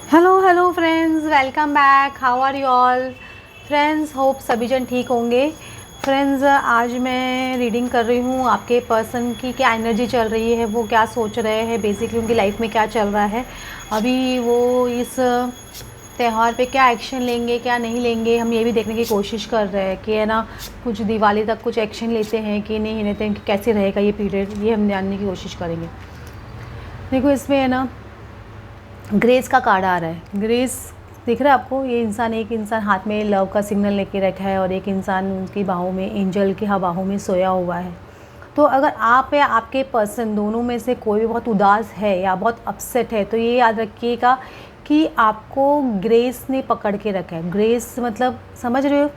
Hello friends, welcome back. How are you all friends? Hope सभी जन ठीक होंगे। फ्रेंड्स, आज मैं रीडिंग कर रही हूँ आपके पर्सन की क्या एनर्जी चल रही है, वो क्या सोच रहे हैं, बेसिकली उनकी लाइफ में क्या चल रहा है अभी, वो इस त्यौहार पे क्या एक्शन लेंगे क्या नहीं लेंगे, हम ये भी देखने की कोशिश कर रहे हैं कि है ना कुछ दिवाली तक कुछ एक्शन लेते हैं कि नहीं लेते हैं, कि कैसे रहेगा ये पीरियड, ये हम जानने की कोशिश करेंगे। देखो, इसमें है ना ग्रेस का कार्ड आ रहा है। ग्रेस दिख रहा है आपको? ये इंसान, एक इंसान हाथ में लव का सिग्नल लेके रखा है और एक इंसान उनकी बाहों में, एंजल की बाहों में सोया हुआ है। तो अगर आप या आपके पर्सन दोनों में से कोई भी बहुत उदास है या बहुत अपसेट है, तो ये याद रखिएगा कि आपको ग्रेस ने पकड़ के रखा है। ग्रेस मतलब समझ रहे हो,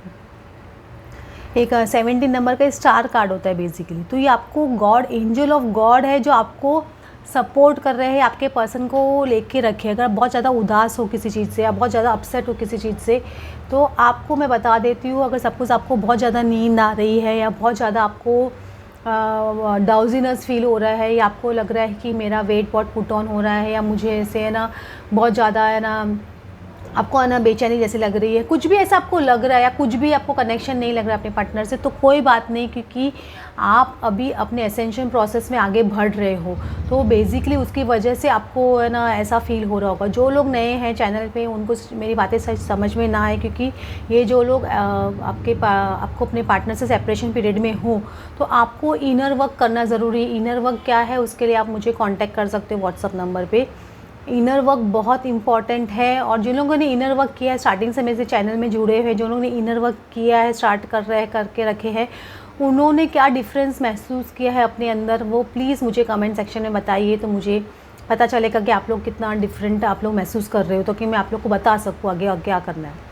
एक 17 नंबर का स्टार कार्ड होता है बेसिकली। तो ये आपको गॉड, एंजल ऑफ गॉड है जो आपको सपोर्ट कर रहे हैं, आपके पर्सन को लेके रखे। अगर बहुत ज़्यादा उदास हो किसी चीज़ से या बहुत ज़्यादा अपसेट हो किसी चीज़ से, तो आपको मैं बता देती हूँ, अगर सपोज़ आपको बहुत ज़्यादा नींद आ रही है या बहुत ज़्यादा आपको डाउजीनेस फील हो रहा है या आपको लग रहा है कि मेरा वेट बहुत पुट ऑन हो रहा है या मुझे ऐसे है ना बहुत ज़्यादा है ना आपको है ना बेचैनी जैसी लग रही है, कुछ भी ऐसा आपको लग रहा है या कुछ भी आपको कनेक्शन नहीं लग रहा है अपने पार्टनर से, तो कोई बात नहीं, क्योंकि आप अभी अपने एसेंशियल प्रोसेस में आगे बढ़ रहे हो। तो बेसिकली उसकी वजह से आपको है ना ऐसा फील हो रहा होगा। जो लोग नए हैं चैनल पे, उनको मेरी बातें सच समझ में ना आए, क्योंकि ये जो लोग आपको अपने पार्टनर से सेपरेशन पीरियड में हो, तो आपको इनर वर्क करना ज़रूरी है। इनर वर्क क्या है, उसके लिए आप मुझे कॉन्टैक्ट कर सकते हो व्हाट्सअप नंबर पर। इनर वर्क बहुत इंपॉर्टेंट है, और जिन लोगों ने इनर वर्क किया है, स्टार्टिंग से मेरे चैनल में जुड़े हुए, जो लोगों ने इनर वर्क किया है, स्टार्ट कर रहे हैं, करके रखे हैं, उन्होंने क्या डिफरेंस महसूस किया है अपने अंदर, वो प्लीज़ मुझे कमेंट सेक्शन में बताइए, तो मुझे पता चलेगा कि आप लोग कितना डिफरेंट आप लोग महसूस कर रहे हो, तो कि मैं आप लोग को बता सकूँ आगे क्या करना है।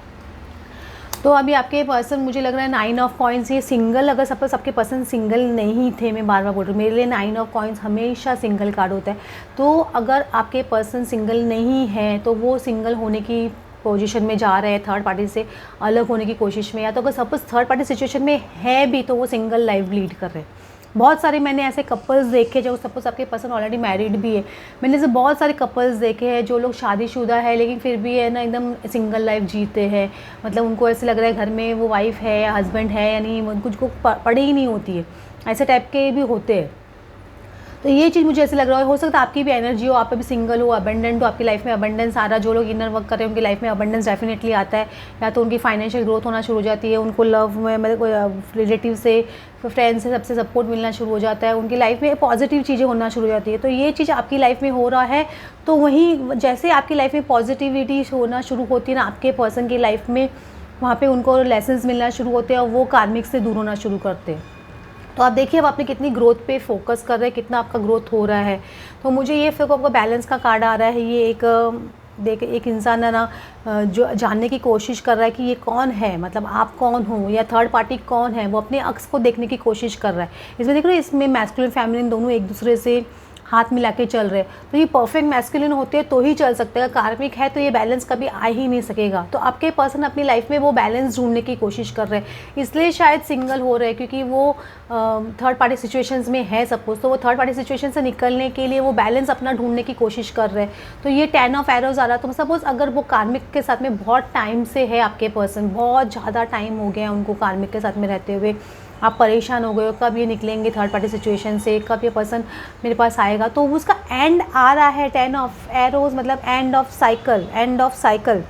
तो अभी आपके पर्सन, मुझे लग रहा है 9 ऑफ कॉइन्स, ये सिंगल, अगर सपोज आपके पर्सन सिंगल नहीं थे, मैं बार बार बोल रही हूँ, मेरे लिए 9 ऑफ कॉइन्स हमेशा सिंगल कार्ड होता है। तो अगर आपके पर्सन सिंगल नहीं है, तो वो सिंगल होने की पोजीशन में जा रहे हैं, थर्ड पार्टी से अलग होने की कोशिश में, या तो अगर सपोज थर्ड पार्टी सिचुएशन में है भी, तो वो सिंगल लाइफ लीड कर रहे हैं। बहुत सारे मैंने ऐसे कपल्स देखे जो सपोज़ आपके पर्सन ऑलरेडी मैरिड भी है, मैंने ऐसे बहुत सारे कपल्स देखे हैं जो लोग शादीशुदा है लेकिन फिर भी है ना एकदम सिंगल लाइफ जीते हैं। मतलब उनको ऐसे लग रहा है घर में वो वाइफ है या हस्बैंड है, यानी कुछ को पड़ी ही नहीं होती है, ऐसे टाइप के भी होते हैं। तो ये चीज़ मुझे ऐसे लग रहा है, हो सकता है आपकी भी एनर्जी हो, आप भी सिंगल हो, अबंडेंट हो, आपकी लाइफ में अबंडेंस आ रहा है। जो लोग इनर वर्क कर रहे हैं उनकी लाइफ में अबंडेंस डेफिनेटली आता है, या तो उनकी फाइनेंशियल ग्रोथ होना शुरू हो जाती है, उनको लव में मतलब रिलेटिव से, फ्रेंड्स से, सबसे सपोर्ट मिलना शुरू हो जाता है, उनकी लाइफ में पॉजिटिव चीज़ें होना शुरू हो जाती है। तो ये चीज़ आपकी लाइफ में हो रहा है। तो वहीं जैसे आपकी लाइफ में पॉजिटिविटी होना शुरू होती है ना आपके पर्सन की लाइफ में, वहाँ पर उनको लेसन्स मिलना शुरू होते हैं और वो कार्मिक से दूर होना शुरू करते हैं। तो आप देखिए अब आपने कितनी ग्रोथ पे फोकस कर रहे हैं, कितना आपका ग्रोथ हो रहा है। तो मुझे ये फिर आपका बैलेंस का कार्ड आ रहा है। ये एक इंसान है ना जो जानने की कोशिश कर रहा है कि ये कौन है, मतलब आप कौन हो या थर्ड पार्टी कौन है, वो अपने अक्स को देखने की कोशिश कर रहा है। इसमें देख रहे हो, इसमें मैस्कुलिन फैमिलिन दोनों एक दूसरे से हाथ मिला के चल रहे हैं। तो ये परफेक्ट मैस्कुलिन होते हैं तो ही चल सकते हैं, कार्मिक है तो ये बैलेंस कभी आ ही नहीं सकेगा। तो आपके पर्सन अपनी लाइफ में वो बैलेंस ढूंढने की कोशिश कर रहे हैं, इसलिए शायद सिंगल हो रहे हैं, क्योंकि वो थर्ड पार्टी सिचुएशंस में है सपोज, तो वो थर्ड पार्टी सिचुएशन से निकलने के लिए वो बैलेंस अपना ढूंढने की कोशिश कर रहे हैं। तो ये 10 ऑफ एरोज आ रहा है। तो सपोज अगर वो कार्मिक के साथ में बहुत टाइम से है, आपके पर्सन बहुत ज़्यादा टाइम हो गया उनको कार्मिक के साथ में रहते हुए, आप परेशान हो गए हो कब ये निकलेंगे थर्ड पार्टी सिचुएशन से, कब ये पर्सन मेरे पास आएगा, तो उसका एंड आ रहा है। 10 ऑफ एरोज मतलब end of cycle, end of cycle,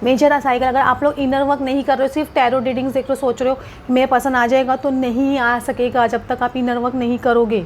major cycle. अगर आप लोग इनर वर्क नहीं कर रहे हो, सिर्फ टैरो रीडिंग्स देख रहे हो, सोच रहे हो कि मेरे पर्सन आ जाएगा, तो नहीं आ सकेगा जब तक आप इनर वर्क नहीं करोगे।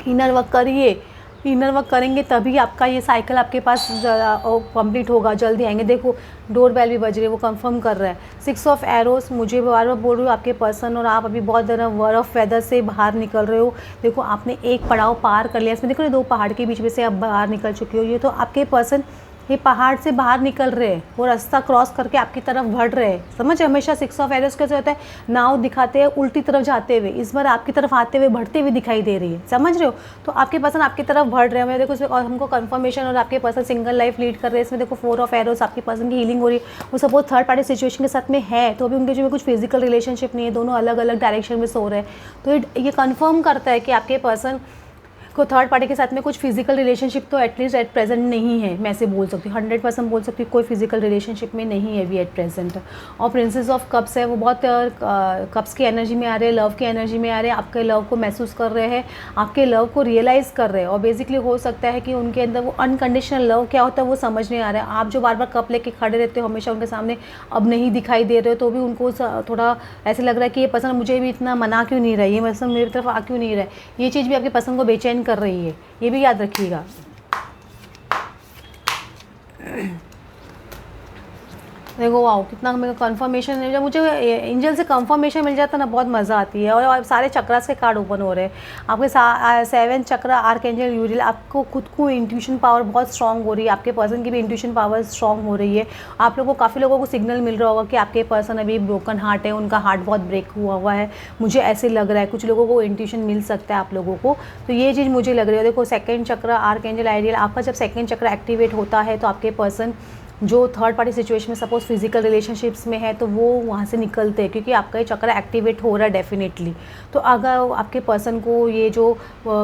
इनर वर्क करिए, इनर वर्क करेंगे तभी आपका ये साइकिल आपके पास कंप्लीट होगा, जल्दी आएंगे। देखो डोर बेल भी बज रही है, वो कंफर्म कर रहा है। 6 ऑफ एरोस, मुझे बार बार बोल रही हूँ आपके पर्सन और आप अभी बहुत ज़्यादा वर्ड ऑफ वेदर से बाहर निकल रहे हो। देखो आपने एक पड़ाव पार कर लिया, इसमें देखो 2 पहाड़ के बीच में से आप बाहर निकल चुके हो। ये तो आपके पर्सन ये पहाड़ से बाहर निकल रहे हैं, वो रास्ता क्रॉस करके आपकी तरफ बढ़ रहे हैं। समझ, हमेशा 6 ऑफ एरोस कैसे होता है, नाव दिखाते हैं उल्टी तरफ जाते हुए, इस बार आपकी तरफ आते हुए बढ़ते हुए दिखाई दे रही है। समझ रहे हो? तो आपके पर्सन आपकी तरफ बढ़ रहे हैं। मैं देखो इसमें और हमको कंफर्मेशन, और आपके पर्सन सिंगल लाइफ लीड कर रहे हैं। इसमें देखो 4 ऑफ एरोस, आपके पर्सन की हीलिंग हो रही है। वो सपोज थर्ड पार्टी सिचुएशन के साथ में है, तो अभी उनके जो में कुछ फिजिकल रिलेशनशिप नहीं है, दोनों अलग अलग डायरेक्शन में सो रहे हैं। तो ये कंफर्म करता है कि आपके पर्सन को थर्ड पार्टी के साथ में कुछ फिजिकल रिलेशनशिप तो एटलीस्ट एट प्रेजेंट नहीं है, मैं ऐसे बोल सकती हूँ, 100% बोल सकती हूँ कोई फिजिकल रिलेशनशिप में नहीं है अभी एट प्रेजेंट। और प्रिंसेस ऑफ कप्स है, वो बहुत कप्स की एनर्जी में आ रहे हैं, लव की एनर्जी में आ रहे हैं, आपके लव को महसूस कर रहे हैं, आपके लव को रियलाइज़ कर रहे हैं। और बेसिकली हो सकता है कि उनके अंदर वो अनकंडीशनल लव क्या होता है वो समझ नहीं आ रहा है। आप जो बार बार कप लेके खड़े रहते हो हमेशा उनके सामने, अब नहीं दिखाई दे रहे हो तो भी उनको थोड़ा ऐसे लग रहा है कि ये पसंद मुझे भी इतना मना क्यों नहीं रहा है, ये पसंद मेरी तरफ आ क्यों नहीं रहा है। ये चीज़ भी आपके पसंद को बेचैन कर रही है, ये भी याद रखिएगा। देखो वाओ, कितना मेरे को कंफर्मेशन है, जब मुझे एंजल से कंफर्मेशन मिल जाता है ना बहुत मज़ा आती है। और सारे चक्रास के कार्ड ओपन हो रहे हैं आपके 7 चक्र आर्क एंजल यूरियल। आपको खुद को इंट्यूशन पावर बहुत स्ट्रांग हो रही है, आपके पर्सन की भी इंट्यूशन पावर स्ट्रांग हो रही है। आप लोगों को काफ़ी लोगों को सिग्नल मिल रहा होगा कि आपके पर्सन अभी ब्रोकन हार्ट है, उनका हार्ट बहुत ब्रेक हुआ है, मुझे ऐसे लग रहा है। कुछ लोगों को इंट्यूशन मिल सकता है आप लोगों को, तो ये चीज़ मुझे लग रही है। देखो 2nd चक्र आर्क एंजल आइडियल, आपका जब 2nd चक्र एक्टिवेट होता है तो आपके पर्सन जो थर्ड पार्टी सिचुएशन में सपोज फिजिकल रिलेशनशिप्स में है तो वो वहाँ से निकलते हैं, क्योंकि आपका ये चक्र एक्टिवेट हो रहा है डेफिनेटली। तो अगर आपके पर्सन को ये जो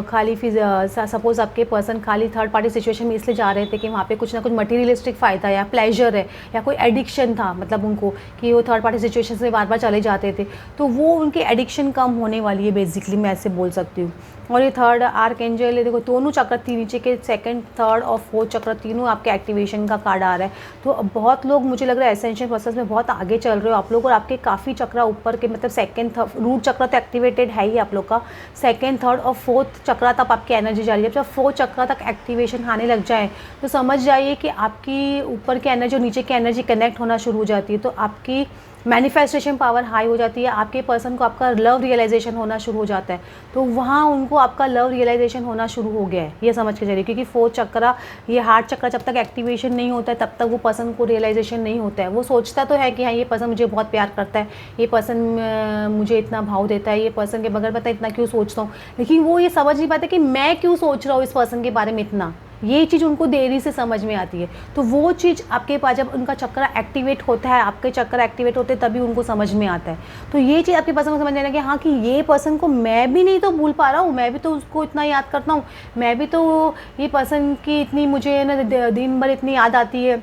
खाली सपोज आपके पर्सन खाली थर्ड पार्टी सिचुएशन में इसलिए जा रहे थे कि वहाँ पे कुछ ना कुछ मटीरियलिस्टिक फ़ायदा या प्लेजर है या कोई एडिक्शन था, मतलब उनको कि वो थर्ड पार्टी सिचुएशन से बार बार चले जाते थे, तो वो उनकी एडिक्शन कम होने वाली है बेसिकली, मैं ऐसे बोल सकती हूँ। और ये थर्ड आर्क एंजल है, देखो दोनों चक्र नीचे के 2nd, 3rd और 4th चक्र तीनों आपके एक्टिवेशन का कार्ड आ रहा है। तो बहुत लोग मुझे लग रहा है एसेंशियल प्रोसेस में बहुत आगे चल रहे हो आप लोग, और आपके काफ़ी चक्र ऊपर के, मतलब 2nd, 3rd रूट चक्र तो एक्टिवेटेड है ही आप लोग का, 2nd, 3rd और 4th चक्र तक आपकी एनर्जी जा रही है। जब 4th चक्र तक एक्टिवेशन आने लग जाए तो समझ जाइए कि आपकी ऊपर की एनर्जी और नीचे की एनर्जी कनेक्ट होना शुरू हो जाती है, तो आपकी मैनिफेस्टेशन पावर हाई हो जाती है, आपके पर्सन को आपका लव रियलाइजेशन होना शुरू हो जाता है। तो वहाँ उनको आपका लव रियलाइजेशन होना शुरू हो गया है, ये समझ के चलिए, क्योंकि 4th चक्र ये हार्ट चक्र जब तक एक्टिवेशन नहीं होता है तब तक वो पर्सन को रियलाइजेशन नहीं होता है। वो सोचता तो है कि हाँ ये पर्सन मुझे बहुत प्यार करता है, ये पर्सन मुझे इतना भाव देता है, ये पर्सन के बगैर पता इतना क्यों सोचता हूँ, लेकिन वो ये समझ नहीं पाते कि मैं क्यों सोच रहा हूँ इस पर्सन के बारे में इतना, ये चीज़ उनको देरी से समझ में आती है। तो वो चीज़ आपके पास जब उनका चक्र एक्टिवेट होता है, आपके चक्र एक्टिवेट होते हैं तभी उनको समझ में आता है। तो ये चीज़ आपके पर्सन को समझ आना कि हाँ कि ये पर्सन को मैं भी नहीं तो भूल पा रहा हूँ, मैं भी तो उसको इतना याद करता हूँ, मैं भी तो ये पर्सन की इतनी मुझे ना दिन भर इतनी याद आती है,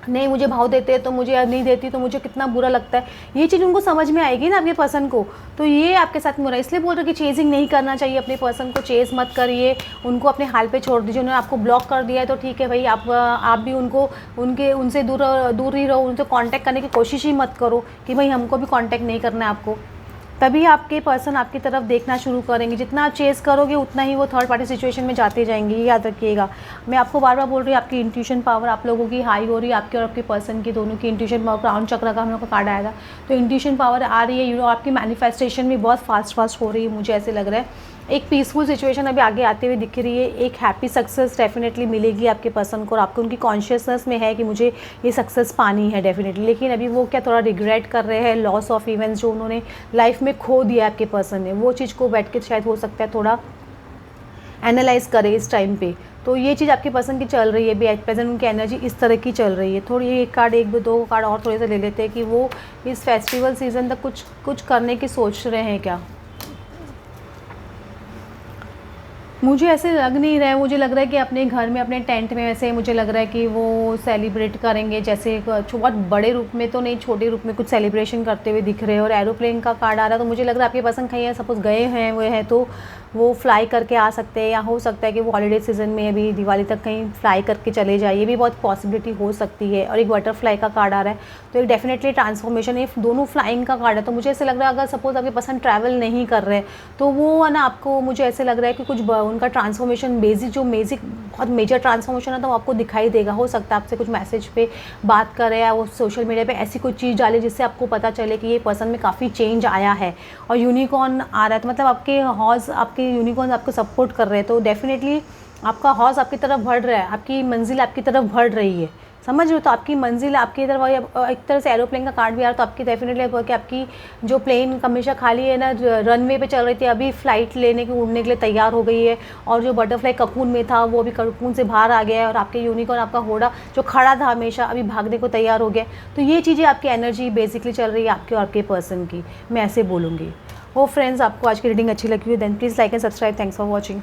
नहीं मुझे भाव देते हैं तो मुझे याद नहीं देती तो मुझे कितना बुरा लगता है। ये चीज़ उनको समझ में आएगी ना आपके पर्सन को, तो ये आपके साथ में हो रहा है। इसलिए बोल रहे कि चेजिंग नहीं करना चाहिए, अपने पर्सन को चेज मत करिए, उनको अपने हाल पे छोड़ दीजिए। उन्होंने आपको ब्लॉक कर दिया है तो ठीक है भाई, आप भी उनको उनसे दूर ही रहो, उनसे कांटेक्ट करने की कोशिश ही मत करो कि भाई हमको भी कांटेक्ट नहीं करना है आपको, तभी आपके पर्सन आपकी तरफ देखना शुरू करेंगे। जितना आप चेस करोगे उतना ही वो थर्ड पार्टी सिचुएशन में जाते जाएंगे, ये याद रखिएगा। मैं आपको बार बार बोल रही हूँ, आपकी इंट्यूशन पावर आप लोगों की हाई हो रही है, आपके और आपके पर्सन की दोनों की इंट्यूशन पावर। क्राउन चक्र का हम लोग का कार्ड आया था, तो इंट्यूशन पावर आ रही है, आपकी मैनिफेस्टेशन भी बहुत फास्ट हो रही है, मुझे ऐसे लग रहा है। एक पीसफुल सिचुएशन अभी आगे आते हुए दिख रही है, एक हैप्पी सक्सेस डेफिनेटली मिलेगी आपके पर्सन को, और आपको उनकी कॉन्शियसनेस में है कि मुझे ये सक्सेस पानी है डेफिनेटली। लेकिन अभी वो क्या थोड़ा रिग्रेट कर रहे हैं, लॉस ऑफ इवेंट्स जो उन्होंने लाइफ में खो दिया आपके पर्सन ने, वो चीज़ को बैठ के शायद हो सकता है थोड़ा एनालाइज करें इस टाइम पे। तो ये चीज़ आपके पर्सन की चल रही है अभी एट प्रेजेंट, उनकी एनर्जी इस तरह की चल रही है। थोड़ी एक कार्ड, एक दो कार्ड और थोड़े से ले लेते हैं कि वो इस फेस्टिवल सीजन तक कुछ करने की सोच रहे हैं क्या। मुझे ऐसे लग नहीं रहा है, मुझे लग रहा है कि अपने घर में अपने टेंट में वैसे मुझे लग रहा है कि वो सेलिब्रेट करेंगे, जैसे बहुत बड़े रूप में तो नहीं, छोटे रूप में कुछ सेलिब्रेशन करते हुए दिख रहे हैं। और एरोप्लेन का कार्ड आ रहा है, तो मुझे लग रहा है आपके पर्सन कहीं सपोज गए हैं वो है तो वो फ्लाई करके आ सकते हैं, या हो सकता है कि वो हॉलीडे सीजन में अभी दिवाली तक कहीं फ्लाई करके चले जाए, ये भी बहुत पॉसिबिलिटी हो सकती है। और एक बटरफ्लाई का कार्ड आ रहा है, तो एक डेफिनेटली ट्रांसफॉर्मेशन, ये दोनों फ्लाइंग का कार्ड है। तो मुझे ऐसे लग रहा है अगर सपोज आपके पर्सन ट्रैवल नहीं कर रहे तो वो है ना, आपको मुझे ऐसे लग रहा है कि कुछ उनका ट्रांसफॉर्मेशन बहुत मेजर ट्रांसफॉर्मेशन है तो आपको दिखाई देगा। हो सकता है आपसे कुछ मैसेज पे बात करे या वो सोशल मीडिया पे ऐसी कोई चीज़ डाले जिससे आपको पता चले कि ये पर्सन में काफ़ी चेंज आया है। और यूनिकॉर्न आ रहा है, तो मतलब आपके हॉर्स, आपके यूनिकॉर्न आपको सपोर्ट कर रहे हैं, तो डेफिनेटली आपका हॉर्स आपकी तरफ बढ़ रहा है, आपकी मंजिल आपकी तरफ बढ़ रही है, समझ रहे हो। तो आपकी मंजिल आपकी तरफ, एक तरह से एरोप्लेन का कार्ड भी आ रहा है, तो आपकी डेफिनेटली कि आपकी जो प्लेन हमेशा खाली है ना, रनवे पे चल रही थी, अभी फ्लाइट लेने की उड़ने के लिए तैयार हो गई है। और जो बटरफ्लाई ककून में था वो अभी ककून से बाहर आ गया है, और आपके यूनिकॉर्न, आपका घोड़ा जो खड़ा था हमेशा, अभी भागने को तैयार हो गया। तो ये चीज़ें आपकी एनर्जी बेसिकली चल रही है आपके और आपके पर्सन की, मैं ऐसे बोलूँगी। हो फ्रेंड्स, आपको आज की रीडिंग अच्छी लगी हो then please like and subscribe. Thanks for watching.